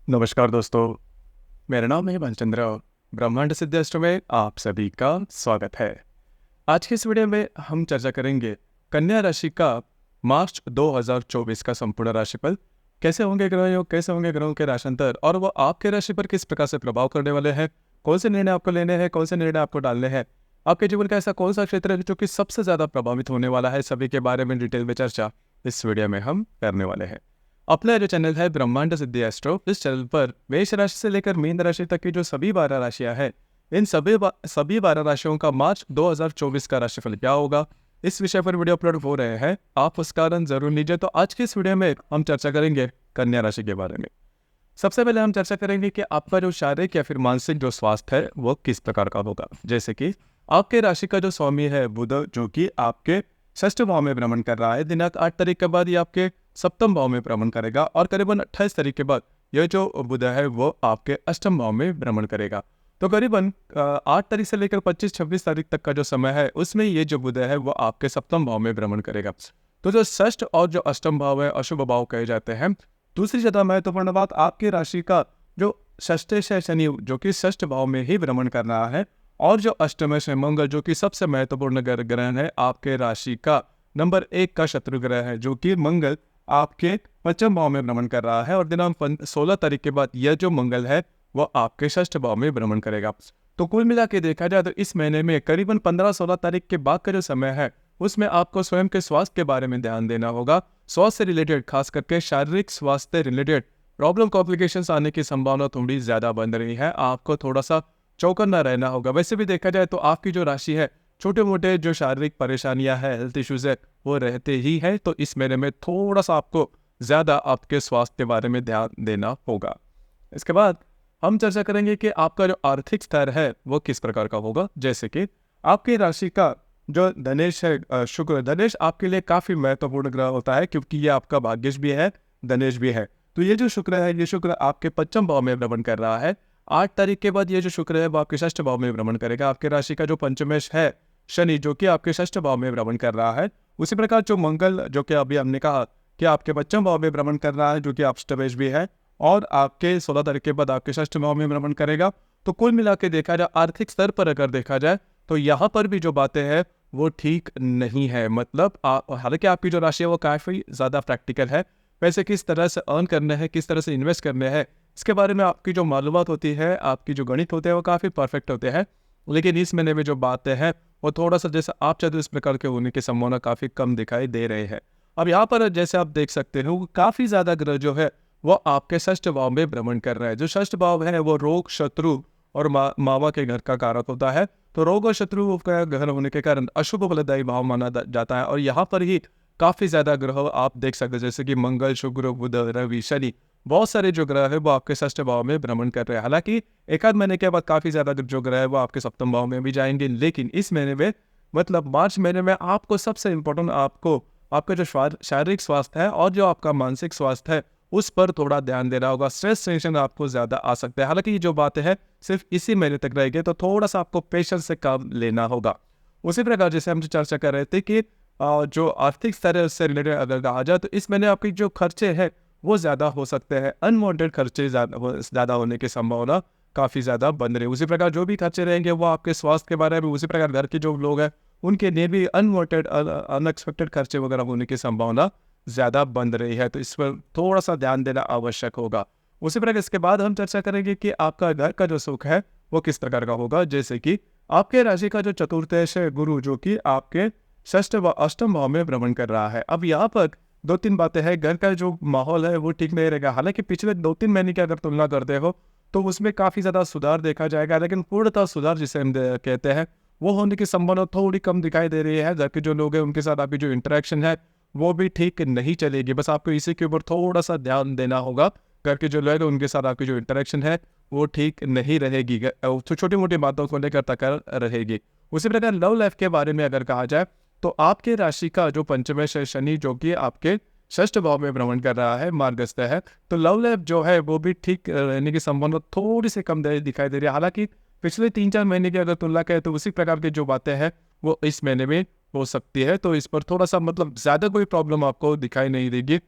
नमस्कार दोस्तों, मेरा नाम है भानचंद्र और ब्रह्मांड सिद्धास्त्र में आप सभी का स्वागत है। आज की इस वीडियो में हम चर्चा करेंगे कन्या राशि का मार्च 2024 का संपूर्ण राशिफल। कैसे होंगे ग्रह योग, कैसे होंगे ग्रहों के राशांतर और वो आपके राशि पर किस प्रकार से प्रभाव करने वाले हैं, कौन से निर्णय आपको लेने हैं, कौन से निर्णय आपको डालने हैं, आपके जीवन का ऐसा कौन सा क्षेत्र है जो कि सबसे ज़्यादा प्रभावित होने वाला है, सभी के बारे में डिटेल में चर्चा इस वीडियो में हम करने वाले हैं। अपना जो चैनल है ब्रह्मांड सिद्धि एस्ट्रो, इस चैनल पर मेष राशि से लेकर मीन राशि तक की जो सभी 12 राशियां हैं, इन सभी 12 राशियों का मार्च 2024 का राशिफल क्या होगा, इस विषय पर वीडियो अपलोड हो रहे हैं। आप उसका आनंद जरूर लीजिए। तो आज की इस वीडियो में हम चर्चा करेंगे कन्या राशि के बारे में। सबसे पहले हम चर्चा करेंगे कि आपका जो शारीरिक या फिर मानसिक जो स्वास्थ्य है वो किस प्रकार का होगा। जैसे कि आपके राशि का जो स्वामी है बुध, जो कि आपके षष्ठ भाव में भ्रमण कर रहा है, दिनांक 8 तारीख के बाद ये आपके सप्तम भाव में भ्रमण करेगा और करीबन 28 तारीख के बाद यह जो बुध है वो आपके अष्टम भाव में भ्रमण करेगा। तो करीबन 8 तारीख से लेकर 25-26 तारीख तक का जो समय है उसमें ये जो बुध है वो आपके सप्तम भाव में भ्रमण करेगा। तो जो षष्ठ और जो अष्टम भाव है अशुभ भाव कहे जाते हैं। दूसरी ज्यादा महत्वपूर्ण बात, आपकी राशि का जो षष्ठेश है शनि, जो कि षष्ठ भाव में ही भ्रमण कर रहा है, और जो अष्टमेश है मंगल, जो कि सबसे महत्वपूर्ण ग्रह है, आपके राशि का नंबर 1 का शत्रु ग्रह है, जो कि मंगल आपके पंचम भाव में भ्रमण कर रहा है और दिनांक 16 तारीख के बाद यह जो मंगल है वो आपके षष्ठ भाव में भ्रमण करेगा। तो कुल मिला के देखा जाए तो इस महीने में करीबन 15-16 तारीख के बाद का जो समय है उसमें आपको स्वयं के स्वास्थ्य के बारे में ध्यान देना होगा। स्वास्थ्य से रिलेटेड, खास करके शारीरिक स्वास्थ्य रिलेटेड प्रॉब्लम कॉम्प्लिकेशंस आने की संभावना थोड़ी ज्यादा बन रही है। आपको थोड़ा सा चौकन्ना रहना होगा। वैसे भी देखा जाए तो आपकी जो राशि है, छोटे मोटे जो शारीरिक परेशानियां हैं, हेल्थ इश्यूज है, वो रहते ही हैं। तो इस महीने में थोड़ा सा आपको ज्यादा आपके स्वास्थ्य के बारे में ध्यान देना होगा। इसके बाद हम चर्चा करेंगे कि आपका जो आर्थिक स्तर है वो किस प्रकार का होगा। जैसे कि आपकी राशि का जो धनेश है, शुक्र, धनेश आपके लिए काफी महत्वपूर्ण ग्रह होता है क्योंकि ये आपका भाग्यश भी है, धनेश भी है। तो ये जो शुक्र है, ये शुक्र आपके पंचम भाव में भ्रमण कर रहा है। 8 तारीख के बाद ये जो शुक्र है वो आपके षष्ठ भाव में भ्रमण करेगा। आपके राशि का जो पंचमेश है शनि, जो कि आपके षष्ठ भाव में भ्रमण कर रहा है। उसी प्रकार जो मंगल, जो कि अभी हमने कहा कि आपके पंचम भाव में भ्रमण कर रहा है, जो कि अष्टमेश भी है, और आपके 16 तारीख के बाद आपके षष्ठ भाव में भ्रमण करेगा। तो कुल मिला के देखा जाए, आर्थिक स्तर पर अगर देखा जाए तो यहाँ पर भी जो बातें हैं वो ठीक नहीं है। मतलब हालांकि आपकी जो राशि है वो काफी ज्यादा प्रैक्टिकल है। पैसे किस तरह से अर्न करने हैं, किस तरह से इन्वेस्ट करने हैं, इसके बारे में आपकी जो मालूमात होती है, आपकी जो गणित होते हैं वो काफ़ी परफेक्ट होते हैं। लेकिन इस महीने में जो बातें हैं वो थोड़ा सा जैसे आप चाहते हो इस प्रकार के होने की संभावना काफ़ी कम दिखाई दे रहे हैं। अब यहाँ पर जैसे आप देख सकते हो काफ़ी ज़्यादा ग्रह जो है वो आपके षष्ठ भाव में भ्रमण कर रहे हैं। जो षष्ठ भाव है वो रोग, शत्रु और मावा के घर का कारक होता है। तो रोग और शत्रु का घर होने के कारण अशुभ फलदायी भाव माना जाता है। और यहाँ पर ही काफ़ी ज़्यादा ग्रह आप देख सकते हैं, जैसे कि मंगल, शुक्र, बुध, रवि, शनि, बहुत सारे जो ग्रह है वो आपके षष्ठ भाव में भ्रमण कर रहे हैं। हालांकि एक आध महीने के बाद काफी ज्यादा जो ग्रह है वो आपके सप्तम भाव में भी जाएंगे। लेकिन इस महीने में, मतलब मार्च महीने में, आपको सबसे इम्पोर्टेंट आपको आपका जो शारीरिक स्वास्थ्य है और जो आपका मानसिक स्वास्थ्य है उस पर थोड़ा ध्यान देना होगा। स्ट्रेस टेंशन आपको ज्यादा आ सकता है। हालांकि ये जो बातें हैं सिर्फ इसी महीने तक रहेगी, तो थोड़ा सा आपको पेशेंस से काम लेना होगा। उसी प्रकार जैसे हम जो चर्चा कर रहे थे कि जो आर्थिक स्तर है उससे रिलेटेड अगर कहा जाए तो इस महीने आपकी जो खर्चे हैं वो ज़्यादा हो सकते हैं। अनवांटेड खर्चे ज़्यादा होने की संभावना काफ़ी ज़्यादा बन रही है। उसी प्रकार जो भी खर्चे रहेंगे वो आपके स्वास्थ्य के बारे में, उसी प्रकार घर के जो लोग हैं उनके लिए भी अनवांटेड अनएक्सपेक्टेड खर्चे वगैरह होने की संभावना ज़्यादा बन रही है। तो इस पर थोड़ा सा ध्यान देना आवश्यक होगा। उसी प्रकार इसके बाद हम चर्चा करेंगे कि आपका घर का जो सुख है वो किस प्रकार का होगा। जैसे कि आपके राशि का जो चतुर्थेश है गुरु, जो कि आपके षष्ठ व अष्टम भाव में भ्रमण कर रहा है। अब यहाँ पर 2-3 बातें हैं। घर का जो माहौल है वो ठीक नहीं रहेगा। हालांकि पिछले 2-3 महीने की अगर तुलना करते हो तो उसमें काफ़ी ज़्यादा सुधार देखा जाएगा, लेकिन पूर्णतः सुधार जिसे हम कहते हैं वो होने की संभावना थोड़ी कम दिखाई दे रही है। घर के जो लोग हैं उनके साथ आपकी जो इंटरेक्शन है वो भी ठीक नहीं चलेगी। बस आपको इसी के ऊपर थोड़ा सा ध्यान देना होगा। घर के जो लोग हैं उनके साथ आपकी जो इंटरेक्शन है वो ठीक नहीं रहेगी, तो छोटी मोटी बातों को लेकर तकर रहेगी। उसी प्रकार लव लाइफ के बारे में अगर कहा जाए तो आपके राशि का जो पंचमेश है शनि, जो कि आपके षष्ठ भाव में भ्रमण कर रहा है, मार्गस्थ है, तो लव लाइफ जो है वो भी ठीक रहने की संभावना थोड़ी सी कम दिखाई दे रही है। हालांकि पिछले 3-4 महीने की अगर तुलना करें तो उसी प्रकार की जो बातें हैं वो इस महीने में हो सकती है। तो इस पर थोड़ा सा मतलब ज्यादा कोई प्रॉब्लम आपको दिखाई नहीं देगी।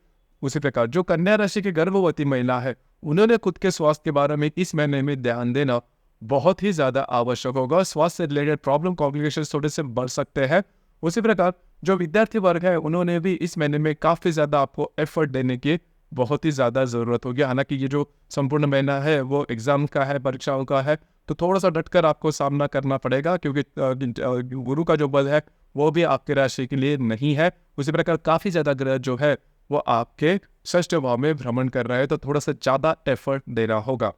उसी प्रकार जो कन्या राशि की गर्भवती महिला है उन्होंने खुद के स्वास्थ्य के बारे में इस महीने में ध्यान देना बहुत ही ज़्यादा आवश्यक होगा। स्वास्थ्य से रिलेटेड प्रॉब्लम कॉम्प्लिकेशन थोड़े से बढ़ सकते हैं। उसी प्रकार जो विद्यार्थी वर्ग है उन्होंने भी इस महीने में काफ़ी ज़्यादा आपको एफर्ट देने की बहुत ही ज़्यादा ज़रूरत होगी। हालांकि ये जो संपूर्ण महीना है वो एग्ज़ाम का है, परीक्षाओं का है, तो थोड़ा सा डटकर आपको सामना करना पड़ेगा, क्योंकि गुरु का जो बल है वो भी आपके राशि के लिए नहीं है। उसी प्रकार काफ़ी ज़्यादा ग्रह जो है वो आपके षष्ठ भाव में भ्रमण कर रहा है, तो थोड़ा सा ज़्यादा एफर्ट देना होगा।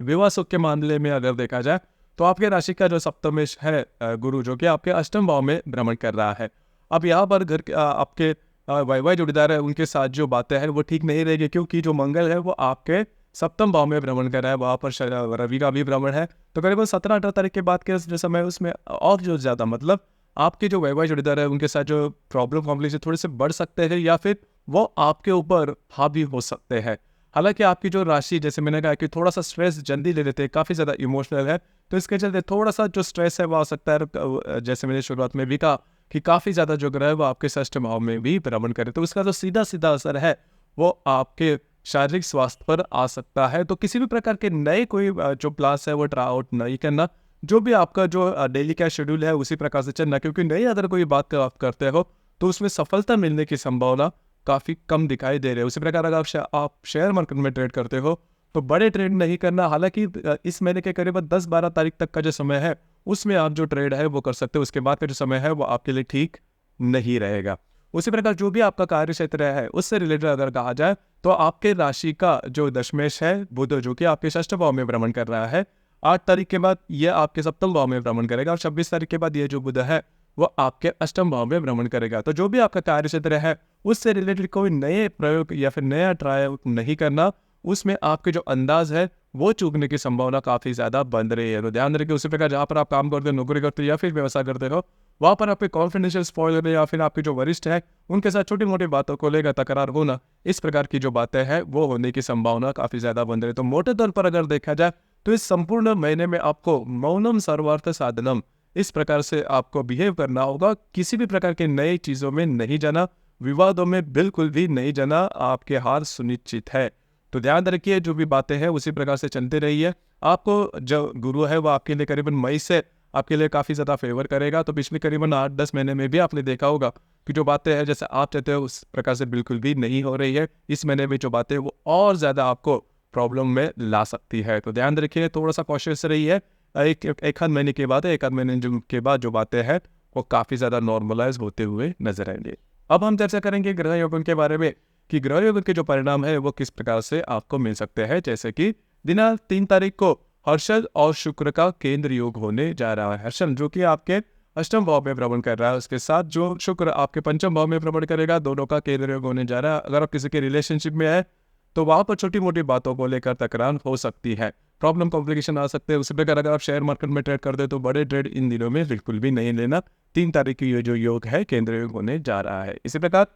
विवाह सुख के मामले में अगर देखा जाए तो आपके राशि का जो सप्तमेश है गुरु, जो कि आपके अष्टम भाव में भ्रमण कर रहा है। अब यहाँ पर आपके वाई जोड़ीदार है उनके साथ जो बातें हैं वो ठीक नहीं रहेगी, क्योंकि जो मंगल है वो आपके सप्तम भाव में भ्रमण कर रहा है, वहाँ पर रवि का भी भ्रमण है। तो करीबन 17-18 तारीख के बाद के जो समय उसमें और जो ज़्यादा मतलब आपके जो वैवाहिक जोड़ीदार है उनके साथ जो प्रॉब्लम कॉम्प्लिकेशन थोड़े से बढ़ सकते हैं, या फिर वो आपके ऊपर हावी हो सकते हैं। हालांकि आपकी जो राशि, जैसे मैंने कहा कि थोड़ा सा स्ट्रेस जल्दी ले लेते हैं, काफ़ी ज़्यादा इमोशनल है, तो इसके चलते थोड़ा सा जो स्ट्रेस है वो आ सकता है। जैसे मैंने शुरुआत में भी कहा कि काफ़ी ज़्यादा जो ग्रह है वो आपके षष्ठ भाव में भी भ्रमण करे, तो इसका जो सीधा सीधा असर है वो आपके शारीरिक स्वास्थ्य पर आ सकता है। तो किसी भी प्रकार के नए कोई जो क्लास है वो ट्राई आउट नहीं करना, जो भी आपका जो डेली का शेड्यूल है उसी प्रकार से चलना, क्योंकि नई अगर कोई बात आप करते हो तो उसमें सफलता मिलने की संभावना काफ़ी कम दिखाई दे रही है। उसी प्रकार अगर आप शेयर मार्केट में ट्रेड करते हो तो बड़े ट्रेड नहीं करना। हालांकि इस महीने के करीब 10-12 तारीख तक का जो समय है उसमें आप जो ट्रेड है वो कर सकते हो, उसके बाद का जो समय है वो आपके लिए ठीक नहीं रहेगा। उसी प्रकार जो भी आपका कार्य क्षेत्र है उससे रिलेटेड अगर कहा जाए तो आपके राशि का जो दशमेश है बुध, जो कि आपके षष्ठ भाव में भ्रमण कर रहा है, 8 तारीख के बाद ये आपके सप्तम भाव में भ्रमण करेगा, और 26 तारीख के बाद ये जो बुध है वो आपके अष्टम भाव में भ्रमण करेगा। तो जो भी आपका कार्य क्षेत्र है उससे रिलेटेड कोई नए प्रयोग या फिर नया ट्राई नहीं करना, उसमें आपके जो अंदाज है वो चूकने की संभावना काफ़ी ज़्यादा बन रही है। तो ध्यान रखिए। उसी प्रकार जहाँ पर आप काम करते हो, नौकरी करते हो या फिर व्यवसाय करते हो, वहाँ पर आपके कॉन्फिडेंशियल स्पॉइल होने या फिर आपके जो वरिष्ठ है उनके साथ छोटी मोटी बातों को लेकर तकरार होना, इस प्रकार की जो बातें हैं वो होने की संभावना काफ़ी ज़्यादा बन रही है। तो मोटे तौर पर अगर देखा जाए तो इस संपूर्ण महीने में आपको मौनम सर्वार्थ साधनम इस प्रकार से आपको बिहेव करना होगा। किसी भी प्रकार के नई चीज़ों में नहीं जाना, विवादों में बिल्कुल भी नहीं जाना, आपके हार सुनिश्चित है। तो ध्यान रखिए, जो भी बातें हैं उसी प्रकार से चलते रहिए। आपको जो गुरु है वो आपके लिए करीबन मई से आपके लिए काफ़ी ज़्यादा फेवर करेगा। तो पिछले करीबन 8-10 महीने में भी आपने देखा होगा कि जो बातें हैं जैसे आप चाहते हो उस प्रकार से बिल्कुल भी नहीं हो रही है। इस महीने में जो बातें वो और ज़्यादा आपको प्रॉब्लम में ला सकती है। तो ध्यान रखिए, थोड़ा सा कॉशियस रहिए। एक आध महीने के बाद के बाद जो बातें हैं वो काफ़ी ज़्यादा नॉर्मलाइज होते हुए नजर आएंगे। अब हम चर्चा करेंगे ग्रह योगन के बारे में कि ग्रह योगन के जो परिणाम है वो किस प्रकार से आपको मिल सकते हैं। जैसे कि दिनांक 3 तारीख को हर्षल और शुक्र का केंद्र योग होने जा रहा है। हर्षल जो कि आपके अष्टम भाव में भ्रमण कर रहा है, उसके साथ जो शुक्र आपके पंचम भाव में भ्रमण करेगा, दोनों का केंद्र योग होने जा रहा है। अगर आप किसी के रिलेशनशिप में है तो वहां पर छोटी मोटी बातों को लेकर तकरार हो सकती है, प्रॉब्लम कॉम्प्लिकेशन आ सकते हैं। उसी प्रकार अगर आप शेयर मार्केट में ट्रेड करते हो तो बड़े ट्रेड इन दिनों में बिल्कुल भी नहीं लेना। 3 तारीख की ये जो योग है केंद्र योग होने जा रहा है। इसी प्रकार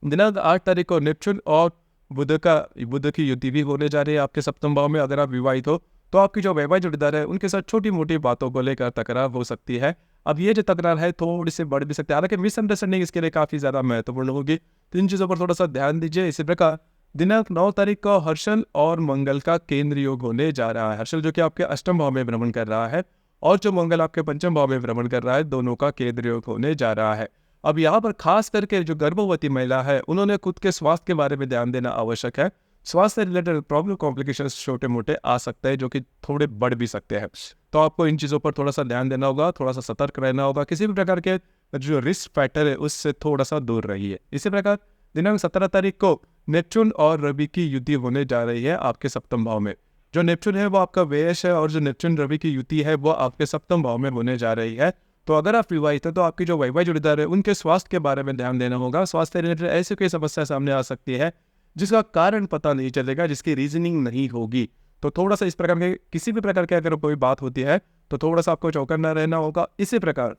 दिनांक 8 तारीख को नेपच्यून और बुध की युति भी होने जा रही है आपके सप्तम भाव में। अगर आप विवाहित हो तो आपकी जो वैवाहिक जोड़ीदार है उनके साथ छोटी मोटी बातों को लेकर तकरार हो सकती है। अब ये जो तकरार है थोड़ी सी बढ़ भी सकती है, हालांकि मिसअंडरस्टैंडिंग इसके लिए काफ़ी ज़्यादा महत्वपूर्ण होगी। तो इन चीज़ों पर थोड़ा सा ध्यान दीजिए। इसी प्रकार दिनांक 9 तारीख को हर्षल और मंगल का केंद्र योग होने जा रहा है। हर्षल जो कि आपके अष्टम भाव में भ्रमण कर रहा है और जो मंगल आपके पंचम भाव में भ्रमण कर रहा है, दोनों का केंद्र योग होने जा रहा है। अब यहाँ पर खास करके जो गर्भवती महिला है उन्होंने खुद के स्वास्थ्य के बारे में ध्यान देना आवश्यक है। स्वास्थ्य से रिलेटेड प्रॉब्लम कॉम्प्लिकेशंस छोटे मोटे आ सकते हैं, जो कि थोड़े बढ़ भी सकते हैं। तो आपको इन चीज़ों पर थोड़ा सा ध्यान देना होगा, थोड़ा सा सतर्क रहना होगा। किसी भी प्रकार के जो रिस्क फैक्टर है उससे थोड़ा सा दूर रहिए। इसी प्रकार दिनांक 17 तारीख को नेपच्यून और रवि की युति होने जा रही है आपके सप्तम भाव में। जो नेपच्यून है वो आपका व्ययश है और जो नेपच्यून रवि की युति है वो आपके सप्तम भाव में होने जा रही है। तो अगर आप विवाहित है तो आपकी जो वैवाहिक जोड़ीदार है उनके स्वास्थ्य के बारे में ध्यान देना होगा। स्वास्थ्य रिलेटेड ऐसी कोई समस्या सामने आ सकती है जिसका कारण पता नहीं चलेगा, जिसकी रीजनिंग नहीं होगी। तो थोड़ा सा इस प्रकार के किसी भी प्रकार की अगर कोई बात होती है तो थोड़ा सा आपको चौकन्ना रहना होगा। इसी प्रकार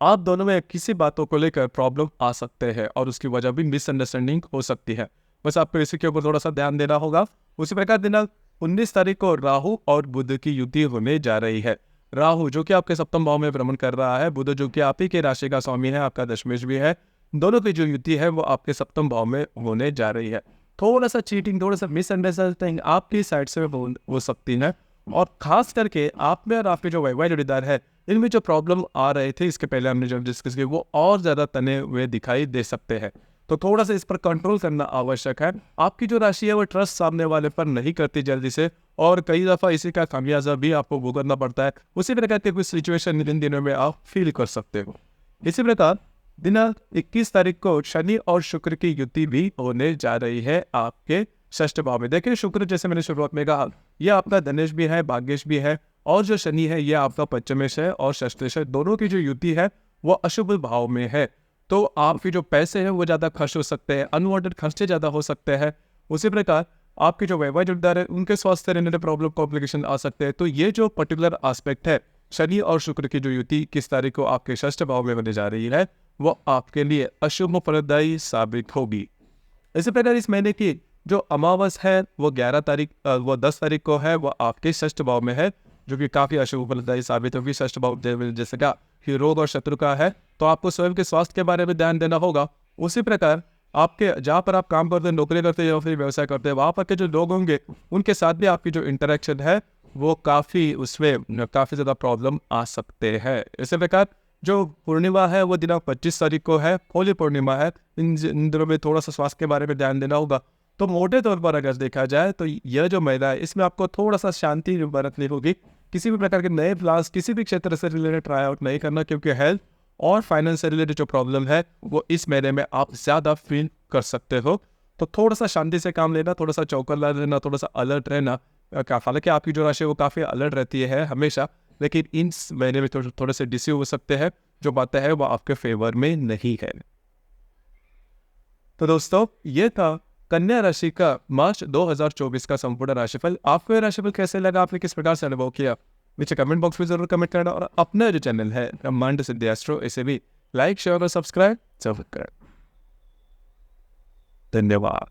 आप दोनों में किसी बातों को लेकर प्रॉब्लम आ सकते हैं और उसकी वजह भी मिसअंडरस्टैंडिंग हो सकती है। बस आपको इसी के ऊपर थोड़ा सा ध्यान देना होगा। उसी प्रकार दिनांक 19 तारीख को राहु और बुध की युति होने जा रही है। राहु जो कि आपके सप्तम भाव में भ्रमण कर रहा है, बुध जो कि आप ही के राशि का स्वामी है, आपका दशमेश भी है, दोनों की जो युति है वो आपके सप्तम भाव में होने जा रही है। थोड़ा सा चीटिंग, थोड़ा सा मिसअंडरस्टैंडिंग आपकी साइड से हो सकती है। और खास करके आप में और आपके जो वैवाहिक जोड़ीदार है, इनमें जो प्रॉब्लम आ रहे थे इसके पहले हमने जो डिस्कस किया, वो और ज़्यादा तने हुए दिखाई दे सकते हैं। तो थोड़ा सा इस पर कंट्रोल करना आवश्यक है। आपकी जो राशि है वो ट्रस्ट सामने वाले पर नहीं करती जल्दी से, और कई दफ़ा इसी का खामियाजा भी आपको भुगतना पड़ता है। उसी प्रकार के कुछ सिचुएशन इन दिनों में आप फील कर सकते हो। इसी प्रकार दिनांक 21 तारीख को शनि और शुक्र की युति भी होने जा रही है आपके षष्ठ भाव में। देखिए, शुक्र जैसे मैंने शुरुआत में कहा, यह आपका धनेश भी है, भाग्येश भी है, और जो शनि है यह आपका पंचमेश है और षष्ठेश है। दोनों की जो युति है वो अशुभ भाव में है। तो आपके जो पैसे हैं वो ज़्यादा खर्च हो सकते हैं, अनवांटेड खर्चे ज़्यादा हो सकते हैं। उसी प्रकार आपके जो वैवाहिक जोड़ीदार है उनके स्वास्थ्य रिलेटेड प्रॉब्लम, कॉम्प्लिकेशन आ सकते हैं। तो ये जो पर्टिकुलर एस्पेक्ट है, शनि और शुक्र की जो युति किस तारीख को आपके षष्ठ भाव में होने जा रही है, वो आपके लिए अशुभ फलदायी साबित होगी। इसी प्रकार इस महीने की जो अमावस है वो 10 तारीख को है, वो आपके षष्ठ भाव में है, जो कि काफ़ी अशुभ फलदायी साबित होगी। षष्ठ भाव जैसे का कि रोग और शत्रु का है, तो आपको स्वयं के स्वास्थ्य के बारे में ध्यान देना होगा। उसी प्रकार आपके जहाँ पर आप काम करते हैं, नौकरी करते हैं या फिर व्यवसाय करते हैं, वहाँ पर के जो लोग होंगे उनके साथ भी आपकी जो इंटरेक्शन है वो उसमें काफ़ी ज़्यादा प्रॉब्लम आ सकते हैं। इसी प्रकार जो पूर्णिमा है वो दिनांक 25 तारीख को है, होली पूर्णिमा है। इन दिनों में थोड़ा सा स्वास्थ्य के बारे में ध्यान देना होगा। तो मोटे तौर पर अगर देखा जाए तो यह जो महीना है इसमें आपको थोड़ा सा शांति बरतनी होगी। किसी भी प्रकार के नए प्लान्स किसी भी क्षेत्र से रिलेटेड ट्राई आउट नहीं करना, क्योंकि हेल्थ और फाइनेंस से रिलेटेड जो प्रॉब्लम है वो इस महीने में आप ज़्यादा फील कर सकते हो। तो थोड़ा सा शांति से काम लेना, थोड़ा सा चौकन्ना रहना, थोड़ा सा अलर्ट रहना। हालांकि आपकी जो राशि है वो काफ़ी अलर्ट रहती है हमेशा, लेकिन इस महीने में थोड़े से डिसीव हो सकते हैं। जो बातें हैं वो आपके फेवर में नहीं है। तो दोस्तों, ये था कन्या राशि का मार्च 2024 का संपूर्ण राशिफल। आपको ये राशिफल कैसे लगा, आपने किस प्रकार से अनुभव किया, नीचे कमेंट बॉक्स में जरूर कमेंट करना। और अपना जो चैनल है ब्रह्मांड सिद्धि एस्ट्रो, इसे भी लाइक, शेयर और सब्सक्राइब जरूर करें। धन्यवाद।